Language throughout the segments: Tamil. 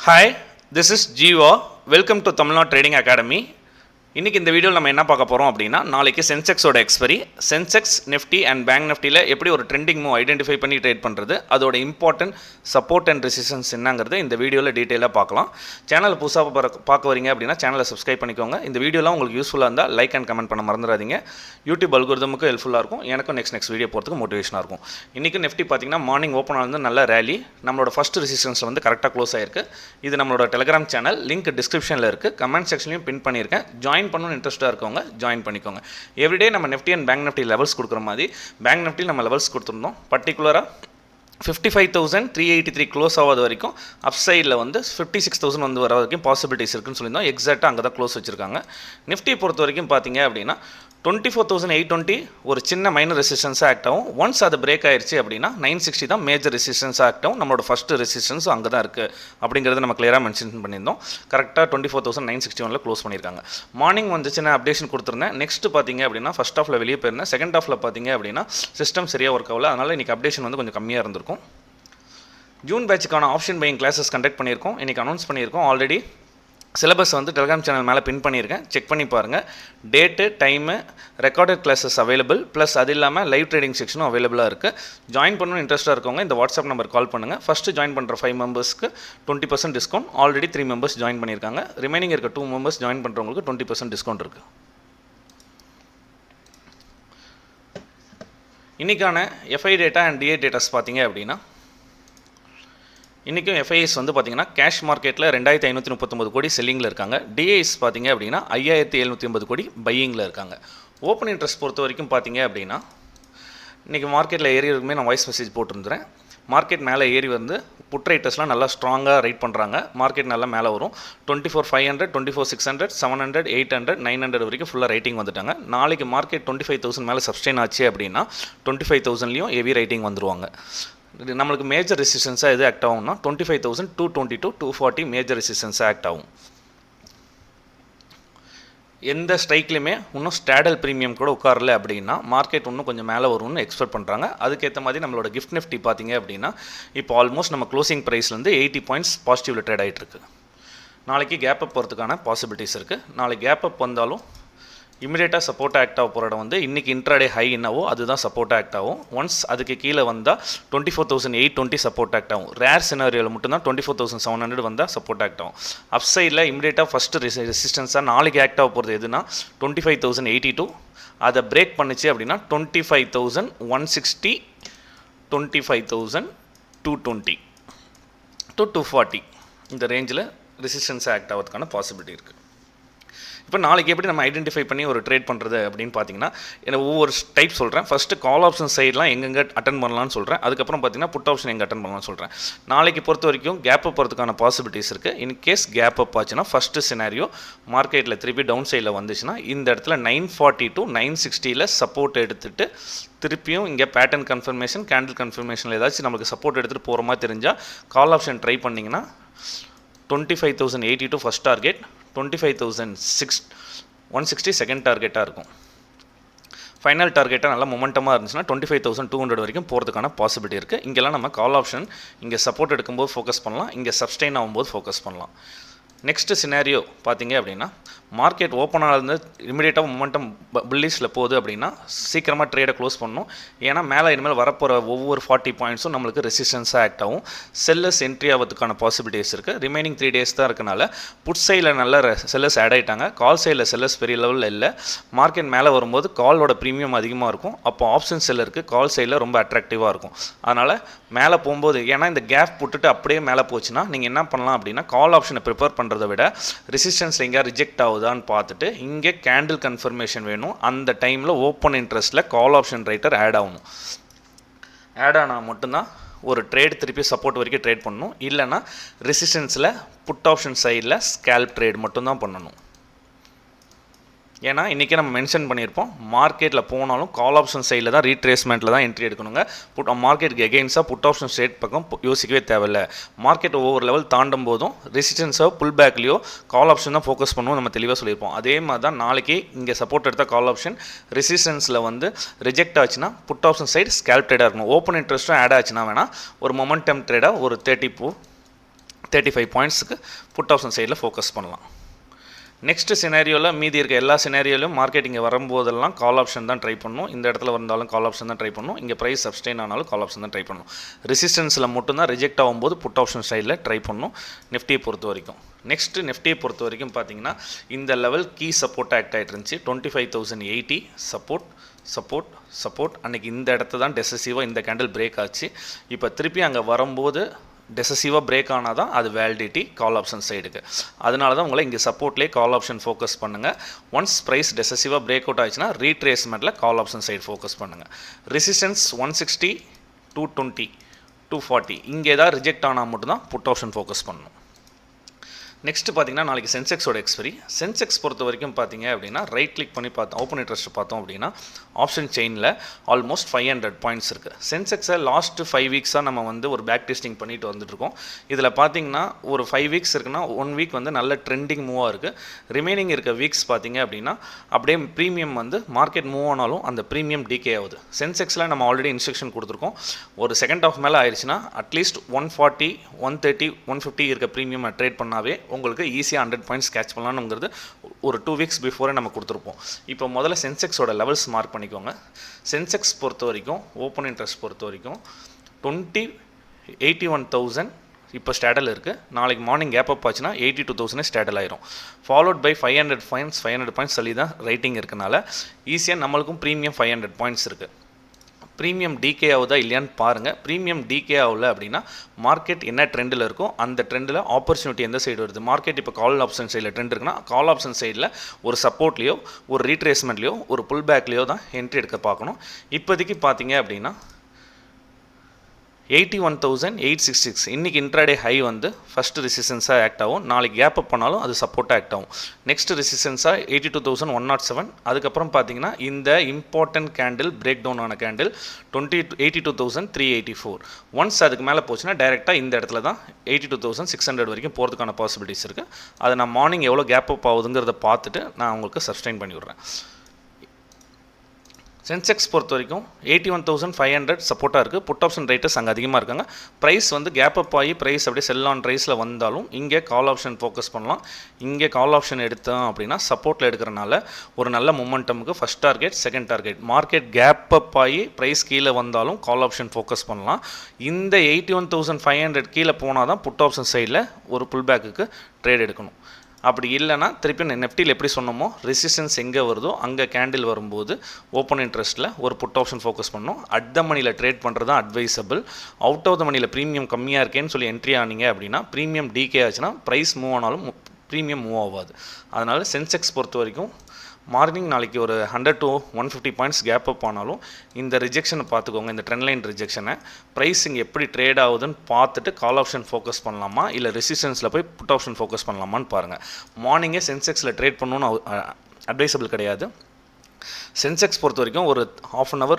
Hi, this is Jiva. Welcome to Tamil Nadu Trading Academy. இன்றைக்கி இந்த வீடியோவில் நம்ம என்ன பார்க்க போகிறோம் அப்படின்னா, நாளைக்கு சென்செக்ஸோட expiry, Sensex Nifty and bank நிஃப்டியில் எப்படி ஒரு ட்ரெண்டிங் மூவ் ஐடென்டிஃபை பண்ணி ட்ரேட் பண்ணுறது, அதோட இம்பார்ட்டன்ட் சப்போர்ட் அண்ட் ரெசிஸ்டன்ஸ் என்னங்கிறது இந்த வீடியோவில் டீட்டெயிலாக பார்க்கலாம். சேனல் புதுசாக பார்க்க வரீங்க அப்படின்னா சேனலை சப்ஸ்கிரைப் பண்ணிக்கோங்க. இந்த வீடியோலாம் உங்களுக்கு யூஸ்ஃபுல்லாக இருந்தால் லைக் அண்ட் கமெண்ட் பண்ண மறந்துடாதீங்க. யூடியூப் அல்கோரிதமுக்கு ஹெல்ப்ஃபுல்லாக இருக்கும், எனக்கும் நெக்ஸ்ட் வீடியோ போகிறதுக்கு மோட்டிவேஷனாக இருக்கும். இன்றைக்கி நிஃப்டி பார்த்திங்கன்னா மார்னிங் ஓப்பன் ஆனது நல்ல ரேலி, நம்மளோட ஃபஸ்ட் ரெசிஸ்டன்ஸில் வந்து கரெக்டாக க்ளோஸ் ஆயிருக்கு. இது நம்மளோட டெலிகிராம் சேனல், லிங்க் டிஸ்கிரிப்ஷனில் இருக்குது, கமெண்ட் செக்ஷன்லையும் பின் பண்ணியிருக்கேன். ஜாயின் பண்ணணும்னு இன்ட்ரெஸ்ட்டாக இருக்கவங்க ஜாயின் பண்ணிக்கோங்க. எவ்ரிடே நம்ம Nifty and bank Nifty levels கொடுக்குற மாதிரி பேங்க் நிஃப்டி நம்ம லெவல்ஸ் கொடுத்துருந்தோம். பர்டிகுலராக 55,383 க்ளோஸ் ஆகாத வரைக்கும் அப்சைடில் வந்து 56,000 வந்து வர வரைக்கும் பாசிபிலிட்டிஸ் இருக்குன்னு சொல்லியிருந்தோம். எக்ஸாக்டாக அங்கே தான் க்ளோஸ் வச்சுருக்காங்க. நிஃப்டி பொறுத்த வரைக்கும் பார்த்தீங்க அப்படின்னா 24,820 ஒரு சின்ன மைனர் ரெசிஸ்டன்ஸாக ஆக்ட் ஆகும். ஒன்ஸ் அது பிரேக் ஆயிடுச்சு அப்படின்னா 960 தான் மேஜர் ரெசிஸ்டன்ஸாக ஆக்ட் ஆகும். நம்மளோட ஃபஸ்ட்டு ரெசிஸ்டன்ஸும் அங்கே தான் இருக்குது அப்படிங்கிறத நம்ம கிளியராக மென்ஷன் பண்ணியிருந்தோம். கரெக்டாக 24,961 க்ளோஸ் பண்ணியிருக்காங்க. மார்னிங் வந்து சின்ன அப்டேஷன் கொடுத்துருந்தேன். நெக்ஸ்ட் பார்த்தீங்க அப்படின்னா ஃபஸ்ட் ஹாஃபில் வெளியே போயிருந்தேன். செகண்ட் ஹாஃபில் பார்த்தீங்க அப்படின்னா சிஸ்டம் சரியாக ஒர்க் ஆகல, அதனால் இன்றைக்கி அப்டேஷன் வந்து கொஞ்சம் கம்மியாக இருந்திருக்கும். ஜூன் பேட்சுக்கான ஆப்ஷன் பையிங் கிளாஸஸ் கண்டக்ட் பண்ணியிருக்கோம், இன்றைக்கி அனௌன்ஸ் பண்ணியிருக்கோம். ஆல்ரெடி சிலபஸ் வந்து டெலிகிராம் சேனல் மேலே பின் பண்ணியிருக்கேன், செக் பண்ணி பாருங்கள். Date, time, recorded classes available, plus அது இல்லாமல் லைவ் ட்ரேடிங் செக்ஷனும் அவைலபிளாக இருக்குது. ஜாயின் பண்ணணும் இன்ட்ரெஸ்ட்டாக இருக்கவங்க இந்த வாட்ஸ்அப் நம்பர் கால் பண்ணுங்கள். ஃபஸ்ட்டு ஜாயின் பண்ணுற 5 மெம்பர்ஸ்க்கு 20% டிஸ்கவுண்ட். ஆல்ரெடி 3 மெம்பர்ஸ் ஜாயின் பண்ணியிருக்காங்க. ரிமைனிங் இருக்க 2 மெம்பர்ஸ் ஜாயின் பண்ணுறவங்களுக்கு 20% டிஸ்கவுண்ட் இருக்குது. இன்றைக்கான F I data and D A datas பார்த்தீங்க அப்படின்னா, இன்றைக்கும் எஃப்ஐஎஸ் வந்து பார்த்திங்கன்னா கேஷ் மார்க்கெட்டில் 2,539 கோடி செல்லிங்கில் இருக்காங்க. டிஏஎஸ் பார்த்திங்க அப்படின்னா 5,780 கோடி பையிங்கில் இருக்காங்க. ஓப்பன் இன்ட்ரெஸ்ட் பொறுத்த வரைக்கும் பார்த்திங்க அப்படின்னா இன்றைக்கி மார்க்கெட்டில் ஏறி இருக்குமே நான் வாய்ஸ் மெசேஜ் போட்டிருந்துறேன். மார்க்கெட் மேலே ஏறி வந்து புட் ரைட்டர்ஸ்லாம் நல்லா ஸ்ட்ராங்காக ரைட் பண்ணுறாங்க. மார்க்கெட் நல்லா மேலே வரும். 24,500, 24,600, 700, 800, 900 வரைக்கும் ஃபுல்லாக ரைட்டிங் வந்துட்டாங்க. நாளைக்கு மார்க்கெட் 25,000 மேலே சப்ஸ்டெயின் ஆச்சு அப்படின்னா 25,000லையும் ஹெவி ரைட்டிங் வந்துருவாங்க. நம்மளுக்கு மேஜர் ரெசிஸ்டன்ஸாக எது ஆக்ட் ஆகும்னா 25,222, 240 மேஜர் ரெசிஸ்டன்ஸாக ஆக்ட் ஆகும். எந்த ஸ்ட்ரைக்லையுமே இன்னும் ஸ்டாடல் ப்ரீமியம் கூட உட்காரல அப்படின்னா மார்க்கெட் இன்னும் கொஞ்சம் மேலே வரும்னு எக்ஸ்பெக்ட் பண்ணுறாங்க. அதுக்கேற்ற மாதிரி நம்மளோட கிஃப்ட் நிஃப்டி பார்த்தீங்க அப்படின்னா இப்போ ஆல்மோஸ்ட் நம்ம க்ளோசிங் ப்ரைஸ்லேருந்து 80 பாயிண்ட்ஸ் பாசிட்டிவில் ட்ரேட் ஆகிட்டுருக்கு. நாளைக்கு கேப் அப் போகிறதுக்கான பாசிபிலிட்டிஸ் இருக்குது. நாளைக்கு கேப் அப் வந்தாலும் இமிடியேட்டாக சப்போர்ட் ஆக்ட் ஆக போகிறத வந்து இன்றைக்கி இன்ட்ராடே ஹை என்னவோ அதுதான் சப்போர்ட் ஆக்ட் ஆகும். ஒன்ஸ் அதுக்கு கீழே வந்தால் 24,820 சப்போர்ட் ஆக்ட் ஆகும். ரேர் சினாரியோவில் மட்டும்தான் 24,700 வந்தால் சப்போர்ட் ஆக்ட் ஆகும். அப் சைடில் இமிடியேட்டாக ஃபஸ்ட்டு ரெசிஸ்டன்ஸாக நாளைக்கு ஆக்ட் ஆக போகிறது எதுனா 25,082. அதை பிரேக் பண்ணிச்சு அப்படின்னா 25,160, 25,220 to 240 இந்த ரேஞ்சில் ரெசிஸ்டன்ஸ் ஆக்ட் ஆகிறதுக்கான பாசிபிலிட்டி இருக்குது. இப்போ நாளைக்கு எப்படி நம்ம ஐடென்டிஃபை பண்ணி ஒரு ட்ரேட் பண்ணுறது அப்படின்னு பார்த்தீங்கன்னா எனக்கு ஒவ்வொரு டைப் சொல்கிறேன். ஃபஸ்ட்டு கால் ஆப்ஷன் சைட்லாம் எங்கெங்கே அட்டன் பண்ணலான்னு சொல்கிறேன். அதுக்கப்புறம் பார்த்தீங்கன்னா புட் ஆப்ஷன் எங்கே அட்டன் பண்ணலாம்னு சொல்கிறேன். நாளைக்கு பொறுத்த வரைக்கும் கேப் அப் போகிறதுக்கான பாசிபிலிட்டிஸ் இருக்குது. இன்கேஸ் கேப் அப் ஆச்சுன்னா ஃபஸ்ட்டு சினாரியோ மார்க்கெட்டில் திருப்பி டவுன் சைடில் வந்துச்சுன்னா இந்த இடத்துல 940 to 960 சப்போர்ட் எடுத்துகிட்டு திருப்பியும் இங்கே பேட்டர்ன் கன்ஃபர்மேஷன், கேண்டில் கன்ஃபர்மேஷனில் ஏதாச்சும் நமக்கு சப்போர்ட் எடுத்துகிட்டு போகிற மாதிரி தெரிஞ்சால் கால் ஆப்ஷன் ட்ரை பண்ணிங்கன்னா 25,082 ஃபஸ்ட் டார்கெட், 25,160 செகண்ட் டார்கெட்டாக இருக்கும். ஃபைனல் டார்கெட்டாக நல்லா மொமெண்டமாக இருந்துச்சுன்னா 25,200 வரைக்கும் போகிறதுக்கான பாசிபிலிட்டி இருக்குது. இங்கெல்லாம் நம்ம கால் ஆப்ஷன் இங்கே சப்போர்ட் எடுக்கும்போது ஃபோக்கஸ் பண்ணலாம், இங்கே சப்ஸ்டெயின் ஆகும்போது ஃபோக்கஸ் பண்ணலாம். நெக்ஸ்ட்டு சினாரியோ பார்த்தீங்க அப்படின்னா மார்க்கெட் ஓப்பன் ஆனது இமிடியேட்டாக மொமெண்டம் புல்லிஷில் போகுது அப்படின்னா சீக்கிரமாக ட்ரேடை க்ளோஸ் பண்ணணும். ஏன்னா மேலே இனிமேல் வரப்போகிற ஒவ்வொரு 40 பாயிண்ட்ஸும் நம்மளுக்கு ரெசிஸ்டன்ஸாக ஆக்ட் ஆகும். செல்லர்ஸ் என்ட்ரி ஆகிறதுக்கான பாசிபிலிட்டிஸ் இருக்குது. ரிமைனிங் 3 days தான் இருக்கனால புட் சைடில் நல்ல செல்லர்ஸ் ஆட் ஆகிட்டாங்க. கால் சைடில் செல்லர்ஸ் பெரிய லெவலில் இல்லை. மார்க்கெட் மேலே வரும்போது காலோட ப்ரீமியம் அதிகமாக இருக்கும். அப்போ ஆப்ஷன் செல்லருக்கு கால் சைடில் ரொம்ப அட்ராக்டிவாக இருக்கும். அதனால் மேலே போகும்போது ஏன்னா இந்த கேப் போட்டுட்டு அப்படியே மேலே போச்சுன்னா நீங்கள் என்ன பண்ணலாம் அப்படின்னா கால் ஆப்ஷனை ப்ரிப்பேர் பண்ணுறதை விட ரெசிஸ்டன்ஸில் எங்கேயா ரிஜெக்ட் ஆகுதான்னு பார்த்துட்டு இங்கே கேண்டில் கன்ஃபர்மேஷன் வேணும். அந்த டைமில் ஓப்பன் இன்ட்ரெஸ்ட்டில் கால் ஆப்ஷன் ரைட்டர் ஆட் ஆகணும். ஆட் ஆனால் மட்டும்தான் ஒரு ட்ரேட் திருப்பி சப்போர்ட் வரைக்கும் ட்ரேட் பண்ணணும். இல்லைனா ரெசிஸ்டன்ஸில் புட் ஆப்ஷன் சைடில் ஸ்கேல்ப் ட்ரேட் மட்டும்தான் பண்ணணும். ஏன்னா இன்றைக்கி நம்ம மென்ஷன் பண்ணியிருப்போம் மார்க்கெட்டில் போனாலும் கால் ஆப்ஷன் சைடில் தான் ரீட்ரேஸ்மெண்ட்டில் தான் என்ட்ரி எடுக்கணுங்க. மார்க்கெட்டுக்கு எகெயின்ஸ்டாக புட் ஆப்ஷன் ஸ்ட்ரேட் பக்கம் யோசிக்கவே தேவையில்லை. மார்க்கெட் ஒவ்வொரு லெவல் தாண்டும் போதும் ரெசிஸ்டன்ஸோ புல் பேக்லேயோ கால் ஆப்ஷன் தான் ஃபோக்கஸ் பண்ணுவோம், நம்ம தெளிவாக சொல்லியிருப்போம். அதே மாதிரி தான் நாளைக்கு இங்கே சப்போர்ட் எடுத்தால் கால் ஆப்ஷன் ரெசிஸ்டன்ஸில் வந்து ரிஜெக்ட் ஆச்சுன்னா புட் ஆப்ஷன் சைடு ஸ்கேல்ப் ட்ரேடாக இருக்கணும். ஓப்பன் இன்ட்ரெஸ்ட்டும் ஆட் ஆச்சுன்னா வேணால் ஒரு மொமெண்டம் ட்ரேடாக ஒரு 35 பாயிண்ட்ஸுக்கு புட் ஆப்ஷன் சைடில் ஃபோக்கஸ் பண்ணலாம். நெக்ஸ்ட் சினாரியோவில் மீதி இருக்க எல்லா சினாரியோலையும் மார்க்கெட் இங்கே வரும்போதெல்லாம் கால் ஆப்ஷன் தான் ட்ரை பண்ணணும். இந்த இடத்துல வந்தாலும் கால் ஆப்ஷன் தான் ட்ரை பண்ணணும். இங்கே ப்ரைஸ் சப்ஸ்டெயின் ஆனாலும் கால் ஆப்ஷன் தான் ட்ரை பண்ணணும். ரெசிஸ்டன்ஸில் மட்டும்தான் ரிஜெக்ட் ஆகும்போது புட் ஆப்ஷன் சைடில் ட்ரை பண்ணணும் நிஃப்டியை பொறுத்த வரைக்கும். நெக்ஸ்ட் நிஃப்டியை பொறுத்த வரைக்கும் பார்த்தீங்கன்னா இந்த லெவல் கீ சப்போர்ட் ஆக்ட் ஆகிட்டு இருந்துச்சு. 25,080 சப்போர்ட் அன்றைக்கி இந்த இடத்த தான் டெசசிவாக இந்த கேண்டில் பிரேக் ஆச்சு. இப்போ திருப்பி அங்கே வரும்போது டெசசிவாக பிரேக் ஆனால் தான் அது வேலிடிட்டி கால் ஆப்ஷன் சைடுக்கு. அதனால தான் உங்களை இங்கே சப்போர்ட்லேயே கால் ஆப்ஷன் ஃபோக்கஸ் பண்ணுங்கள். ஒன்ஸ் ப்ரைஸ் டெசசிவாக பிரேக் அவுட் ஆச்சுன்னா ரீட்ரேஸ்மெண்ட்டில் கால் ஆப்ஷன் சைடு ஃபோக்கஸ் பண்ணுங்கள். ரெசிஸ்டன்ஸ் 160, 220, 240 இங்கே ஏதாவது ரிஜெக்ட் ஆனால் மட்டும்தான் புட் ஆப்ஷன் ஃபோக்கஸ் பண்ணணும். நெக்ஸ்ட் பார்த்தீங்கன்னா நாளைக்கு சென்செக்ஸோட எக்ஸ்பைரி. சென்செக்ஸ் பொறுத்த வரைக்கும் பார்த்தீங்க அப்படின்னா ரைட் கிளிக் பண்ணி பார்த்தோம், ஓப்பன் இன்ட்ரெஸ்ட் பார்த்தோம் அப்படின்னா ஆப்ஷன் செயினில் ஆல்மோஸ்ட் 500 பாயிண்ட்ஸ் இருக்குது. சென்செக்ஸை லாஸ்ட் 5 வீக்ஸாக நம்ம வந்து ஒரு பேக் டெஸ்டிங் பண்ணிட்டு வந்துட்டுருக்கோம். இதில் பார்த்தீங்கன்னா ஒரு 5 வீக்ஸ் இருக்குன்னா 1 வீக் வந்து நல்ல ட்ரெண்டிங் மூவாக இருக்குது. ரிமைனிங் இருக்க வீக்ஸ் பார்த்தீங்க அப்படின்னா அப்படியே ப்ரீமியம் வந்து மார்க்கெட் மூவ் ஆனாலும் அந்த ப்ரீமியம் டிகே ஆகுது. சென்செக்ஸில் நம்ம ஆல்ரெடி இன்ஸ்ட்ரக்ஷன் கொடுத்துருக்கோம். ஒரு செகண்ட் ஆஃப் மேலே ஆயிடுச்சுன்னா அட்லீஸ்ட் 140, 130, 150 இருக்க ப்ரீமியம் ட்ரேட் பண்ணாவே உங்களுக்கு ஈஸியாக 100 பாயிண்ட்ஸ் கேட்ச் பண்ணலாம்ங்கிறது ஒரு 2 வீக்ஸ் பிஃபோரே நம்ம கொடுத்துருப்போம். இப்போ முதல்ல சென்செக்ஸோட லெவல்ஸ் மார்க் பண்ணிக்கோங்க. சென்செக்ஸ் பொறுத்த வரைக்கும் ஓப்பன் இன்ட்ரெஸ்ட் பொறுத்த வரைக்கும் 81,000 இப்போ ஸ்டேடல் இருக்குது. நாளைக்கு மார்னிங் கேப் அப் ஆச்சுன்னா 82,000 ஸ்டேடல் ஆயிரும். ஃபாலோட் பை 500 பாயிண்ட்ஸ் சொல்லி தான் ரைட்டிங் இருக்கனால ஈஸியாக நம்மளுக்கும் ப்ரீமியம் 500 பாயிண்ட்ஸ் இருக்குது. ப்ரீமியம் டிகே ஆகுதா இல்லையான்னு பாருங்கள். ப்ரீமியம் டிகே ஆகல அப்படின்னா மார்க்கெட் என்ன ட்ரெண்டில் இருக்கோ அந்த ட்ரெண்டில் ஆப்பர்ச்சுனிட்டி எந்த சைடு வருது. மார்க்கெட் இப்போ கால் ஆப்ஷன் சைடில் ட்ரெண்ட் இருக்குன்னா கால் ஆப்ஷன் சைடில் ஒரு சப்போர்ட்லேயோ ஒரு ரீட்ரேஸ்மெண்ட்லேயோ ஒரு புல் பேக்லேயோ தான் என்ட்ரி எடுக்க பார்க்கணும். இப்போதைக்கு பார்த்தீங்க அப்படின்னா 81,866 இன்றைக்கி இன்ட்ராடே ஹை வந்து ஃபஸ்ட்டு ரெசிஸ்டன்ஸாக ஆக்ட் ஆகும். நாளைக்கு கேப் அப் பண்ணாலும் அது சப்போர்ட்டாக ஆக்ட் ஆகும். நெக்ஸ்ட் ரெசிஸ்டன்ஸாக 82,107. அதுக்கப்புறம் பார்த்தீங்கன்னா இந்த இம்பார்ட்டன்ட் கேண்டில் பிரேக் டவுன் ஆன கேண்டில் 82,384. ஒன்ஸ் அதுக்கு மேலே போச்சுன்னா டைரெக்டாக இந்த இடத்துல தான் 82,600 வரைக்கும் போகிறதுக்கான பாசிபிலிட்டிஸ் இருக்குது. அதை நான் மார்னிங் எவ்வளோ கேப் அப் ஆகுதுங்கிறத பார்த்துட்டு நான் உங்களுக்கு சப்ஸ்டைன் பண்ணி விட்றேன். சென்செக்ஸ் பொறுத்த வரைக்கும் 81,500 சப்போர்ட்டாக இருக்குது. புட் ஆப்ஷன் ரேட்டர்ஸ் அங்கே அதிகமாக இருக்காங்க. ப்ரைஸ் வந்து கேப் அப் ஆகி ப்ரைஸ் அப்படியே செல் ஆன் ரைஸில் வந்தாலும் இங்கே கால் ஆப்ஷன் ஃபோக்கஸ் பண்ணலாம். இங்கே கால் ஆப்ஷன் எடுத்தோம் அப்படின்னா சப்போர்ட்டில் எடுக்கிறனால ஒரு நல்ல மொமெண்டமுக்கு first target, second target. Market gap up ஆகி ப்ரைஸ் கீழே வந்தாலும் கால் ஆப்ஷன் ஃபோக்கஸ் பண்ணலாம். இந்த 81,500 கீழே போனால் தான் புட் ஆப்ஷன் சைடில் ஒரு புல் பேக்குக்கு ட்ரேட் எடுக்கணும். அப்படி இல்லைனா திருப்பி நெஃப்டியில் எப்படி சொன்னோமோ ரெசிஸ்டன்ஸ் எங்கே வருதோ அங்கே கேண்டில் வரும்போது ஓப்பன் இன்ட்ரெஸ்ட்டில் ஒரு புட் ஆப்ஷன் ஃபோக்கஸ் பண்ணணும். அட் த மணியில் ட்ரேட் பண்ணுறது தான் அட்வைசபிள். அவுட் ஆஃப் த மணியில் ப்ரீமியம் கம்மியாக இருக்கேன்னு சொல்லி என்ட்ரி ஆனீங்க அப்படின்னா ப்ரீமியம் டிகே ஆச்சுன்னா ப்ரைஸ் மூவ் ஆனாலும் ப்ரீமியம் மூவ் ஆகாது. அதனால் சென்செக்ஸ் பொறுத்த வரைக்கும் மார்னிங் நாளைக்கு ஒரு 100 to 150 பாயிண்ட்ஸ் கேப் அப் ஆனாலும் இந்த ரிஜெக்ஷனை பார்த்துக்கோங்க. இந்த ட்ரெண்ட் லைன் ரிஜெக்ஷனை ப்ரைஸிங் எப்படி ட்ரேட் ஆகுதுன்னு பார்த்துட்டு கால் ஆப்ஷன் ஃபோக்கஸ் பண்ணலாமா இல்லை ரெசிஸ்டன்ஸில் போய் புட் ஆப்ஷன் ஃபோக்கஸ் பண்ணலாமான்னு பாருங்கள். மார்னிங்கே சென்செக்ஸில் ட்ரேட் பண்ணணும்னு அட்வைசபிள் கிடையாது. சென்செக்ஸ் பொறுத்த வரைக்கும் ஒரு ½ hour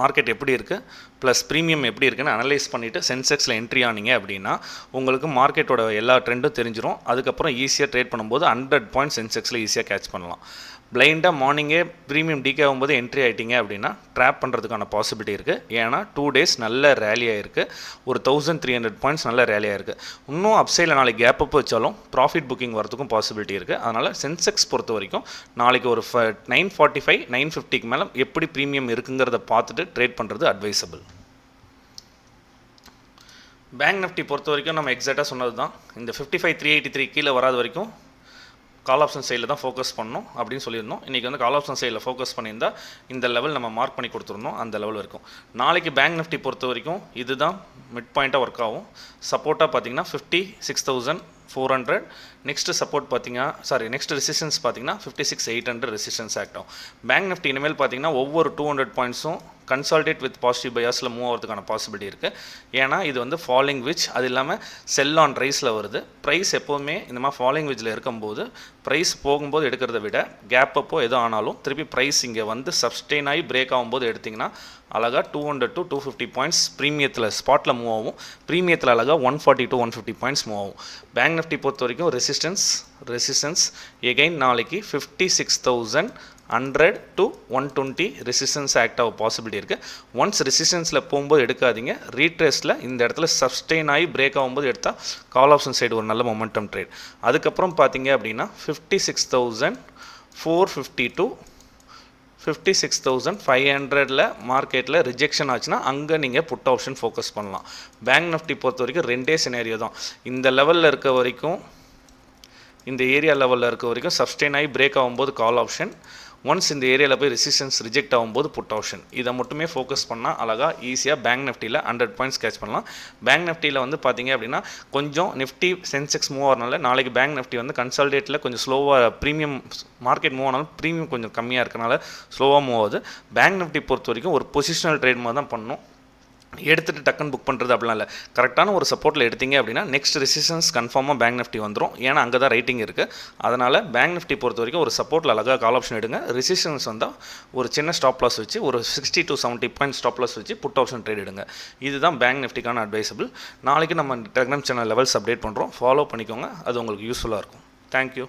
மார்க்கெட் எப்படி இருக்குது ப்ளஸ் ப்ரீமியம் எப்படி இருக்குன்னு அனலைஸ் பண்ணிவிட்டு சென்செக்ஸில் என்ட்ரி ஆனீங்க அப்படின்னா உங்களுக்கு மார்க்கெட்டோட எல்லா ட்ரெண்டும் தெரிஞ்சிடும். அதுக்கப்புறம் ஈஸியாக ட்ரேட் பண்ணும்போது 100 பாயிண்ட்ஸ் சென்செக்ஸில் ஈஸியாக கேட்ச் பண்ணலாம். பிளைண்டாக மார்னிங்கே ப்ரீமியம் டிகே ஆகும்போது என்ட்ரி ஆகிட்டிங்க அப்படின்னா ட்ராப் பண்ணுறதுக்கான பாசிபிலிட்டி இருக்குது. ஏன்னா 2 days நல்ல ரேலி ஆகிருக்கு. ஒரு 1,300 பாயிண்ட்ஸ் நல்ல ரேலி ஆகிருக்கு. இன்னும் அப்சைடில் நாளைக்கு கேப் அப் வச்சாலும் ப்ராஃபிட் புக்கிங் வரதுக்கும் பாசிபிலிட்டி இருக்குது. அதனால் சென்செக்ஸ் பொறுத்த வரைக்கும் நாளைக்கு ஒரு 945, 950க்கு மேலே எப்படி ப்ரீமியம் இருக்குங்கிறத பார்த்துட்டு ட்ரேட் பண்ணுறது அட்வைசபிள். பேங்க் நிஃப்டி பொறுத்த வரைக்கும் நம்ம எக்ஸாக்டாக சொன்னது தான். இந்த 55,383 கீழே வராத வரைக்கும் கால் ஆப்ஷன் சைடில் தான் ஃபோக்கஸ் பண்ணணும் அப்படின்னு சொல்லியிருந்தோம். இன்றைக்கி வந்து கால் ஆப்ஷன் சைடில் ஃபோக்கஸ் பண்ணியிருந்தால் இந்த லெவல் நம்ம மார்க் பண்ணி கொடுத்துருந்தோம். அந்த லெவல் இருக்கும். நாளைக்கு பேங்க் நிஃப்டி பொறுத்த வரைக்கும் இதுதான் மிட் பாயிண்ட்டாக ஒர்க் ஆகும். சப்போர்ட்டாக பார்த்தீங்கன்னா 56,400. நெக்ஸ்ட்டு சப்போர்ட் நெக்ஸ்ட் ரெசிஸ்டன்ஸ் பார்த்தீங்கன்னா 56,800 ரெசிஸ்டன்ஸ் ஆக்ட் ஆகும். பேங்க் நிஃப்டி இனிமேல் பார்த்தீங்கன்னா ஒவ்வொரு 200 பாயிண்ட்ஸும் கன்சால்டேட் வித் பாசிட்டிவ் பயாஸில் மூவ் ஆகிறதுக்கான பாசிபிலிட்டி இருக்குது. ஏன்னா இது வந்து ஃபாலிங் விச், அது இல்லாமல் செல் ஆன் ரைஸில் வருது. ப்ரைஸ் எப்போவுமே இந்த மாதிரி ஃபாலிங் விச்சில் இருக்கும்போது ப்ரைஸ் போகும்போது எடுக்கிறத விட கேப் அப்போ எது ஆனாலும் திருப்பி ப்ரைஸ் இங்கே வந்து சப்ஸ்டெயின் ஆகி பிரேக் ஆகும்போது எடுத்திங்கன்னா அழகாக 200 to 250 பாயிண்ட்ஸ் ப்ரீமியத்தில் ஸ்பாட்டில் மூவ் ஆகும். ப்ரீமியத்தில் அழகாக 140 to 150 பாயிண்ட்ஸ் மூவ் ஆகும். பேங்க் நிஃப்டி பொறுத்த வரைக்கும் ரெசிஸ்டன்ஸ் எகைன் நாளைக்கு 56,100 to 120 ரெசிஸ்டன்ஸ் ஆக்ட் ஆக பாசிபிலிட்டி இருக்குது. ஒன்ஸ் ரெசிஸ்டன்ஸில் போகும்போது எடுக்காதீங்க. ரீட்ரேஸில் இந்த இடத்துல சஸ்டெயின் ஆகி பிரேக் ஆகும்போது எடுத்தால் கால் ஆப்ஷன் சைடு ஒரு நல்ல மொமெண்டம் ட்ரேட். அதுக்கப்புறம் பார்த்தீங்க அப்படின்னா 56,450 to 56,500 மார்க்கெட்டில் ரிஜெக்ஷன் ஆச்சுன்னா அங்கே நீங்கள் புட் ஆப்ஷன் ஃபோக்கஸ் பண்ணலாம். பேங்க் நிஃப்டி பொறுத்த வரைக்கும் ரெண்டே சினாரியோ தான். இந்த லெவலில் இருக்க வரைக்கும், இந்த ஏரியா லெவலில் இருக்க வரைக்கும் சஸ்டெயின் ஆகி பிரேக் ஆகும்போது கால் ஆப்ஷன், ஒன்ஸ் இந்த ஏரியாவில் போய் ரெசிஸ்டன்ஸ் ரிஜெக்ட் ஆகும்போது புட் ஆப்ஷன். இதை மட்டுமே ஃபோக்கஸ் பண்ணால் அழகாக ஈஸியாக பேங்க் நிஃப்டியில் 100 பாயிண்ட்ஸ் கேட்ச் பண்ணலாம். பேங்க் நிஃப்டியில் வந்து பார்த்தீங்க அப்படின்னா கொஞ்சம் நிஃப்டி சென்செக்ஸ் மூவ் ஆகிறனால நாளைக்கு பேங்க் நிஃப்டி வந்து கன்சால்டேட்டில் கொஞ்சம் ஸ்லோவாக ப்ரீமியம் மார்க்கெட் மூவ் ஆனாலும் ப்ரீமியம் கொஞ்சம் கம்மியாக இருக்கனால ஸ்லோவாக மூவ் ஆகுது. பேங்க் நிஃப்டி பொறுத்த வரைக்கும் ஒரு பொசிஷனல் ட்ரேட் மாதிரி தான் பண்ணணும். எடுத்துகிட்டு டக்குன்னு புக் பண்ணுறது அப்படிலாம் இல்லை. கரெக்டான ஒரு சப்போர்ட்டில் எடுத்தீங்க அப்படின்னா நெக்ஸ்ட் ரெசிஸ்டன்ஸ் கன்ஃபார்மாக பேங்க் நிஃப்டி வந்துடும். ஏன்னா அங்கே தான் ரைட்டிங் இருக்குது. அதனால் பேங்க் நிஃப்டி பொறுத்த வரைக்கும் ஒரு சப்போர்ட்டில் அழகாக கால் ஆப்ஷன் எடுங்க. ரெசிஸ்டன்ஸ் வந்தால் ஒரு சின்ன ஸ்டாப் லாஸ் வச்சு ஒரு 60 to 70 பாயிண்ட் ஸ்டாப் லாஸ் வச்சு புட் ஆப்ஷன் ட்ரேட் எடுங்க. இதுதான் பேங்க் நிஃப்டிக்கான அட்வைசபிள். நாளைக்கு நம்ம டெலிகிராம் சேனல் லெவல்ஸ் அப்டேட் பண்ணுறோம். ஃபாலோ பண்ணிக்கோங்க. அது உங்களுக்கு யூஸ்ஃபுல்லாக இருக்கும். தேங்க்யூ.